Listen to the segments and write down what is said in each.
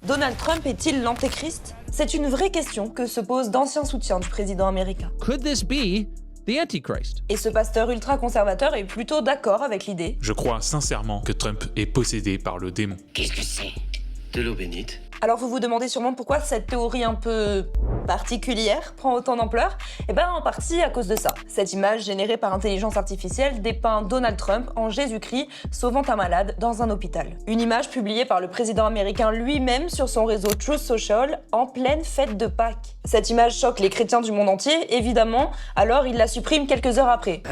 Donald Trump est-il l'antéchrist? C'est une vraie question que se posent d'anciens soutiens du président américain. Could this be the Antichrist? Et ce pasteur ultra-conservateur est plutôt d'accord avec l'idée. Je crois sincèrement que Trump est possédé par le démon. Qu'est-ce que c'est? De l'eau bénite? Alors vous vous demandez sûrement pourquoi cette théorie un peu particulière prend autant d'ampleur? Eh ben en partie à cause de ça. Cette image générée par intelligence artificielle dépeint Donald Trump en Jésus-Christ sauvant un malade dans un hôpital. Une image publiée par le président américain lui-même sur son réseau Truth Social en pleine fête de Pâques. Cette image choque les chrétiens du monde entier, évidemment, alors il la supprime quelques heures après.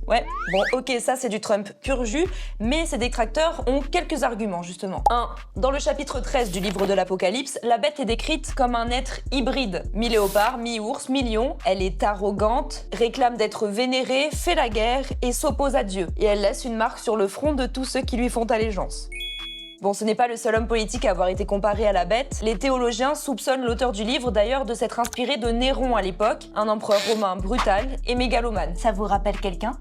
Ouais, bon ok, ça c'est du Trump pur jus, mais ses détracteurs ont quelques arguments justement. 1. Dans le chapitre 13 du livre de l'Apocalypse, la bête est décrite comme un être hybride. Mi-léopard, mi-ours, mi-lion, elle est arrogante, réclame d'être vénérée, fait la guerre et s'oppose à Dieu. Et elle laisse une marque sur le front de tous ceux qui lui font allégeance. Bon, ce n'est pas le seul homme politique à avoir été comparé à la bête. Les théologiens soupçonnent l'auteur du livre d'ailleurs de s'être inspiré de Néron à l'époque, un empereur romain brutal et mégalomane. Ça vous rappelle quelqu'un?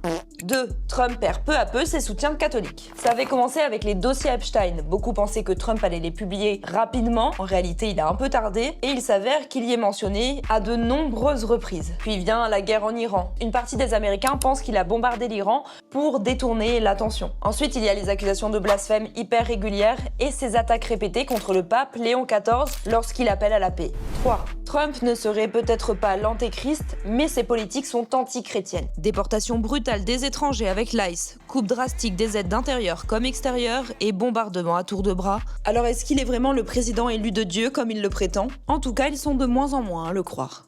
2. Trump perd peu à peu ses soutiens catholiques. Ça avait commencé avec les dossiers Epstein. Beaucoup pensaient que Trump allait les publier rapidement. En réalité, il a un peu tardé et il s'avère qu'il y est mentionné à de nombreuses reprises. Puis vient la guerre en Iran. Une partie des Américains pense qu'il a bombardé l'Iran pour détourner l'attention. Ensuite, il y a les accusations de blasphème hyper régulières et ses attaques répétées contre le pape Léon XIV lorsqu'il appelle à la paix. 3. Trump ne serait peut-être pas l'antéchrist, mais ses politiques sont anti-chrétiennes. Déportation brutale des étrangers avec l'ICE, coupe drastique des aides d'intérieur comme extérieur et bombardement à tour de bras. Alors est-ce qu'il est vraiment le président élu de Dieu comme il le prétend? En tout cas, ils sont de moins en moins à le croire.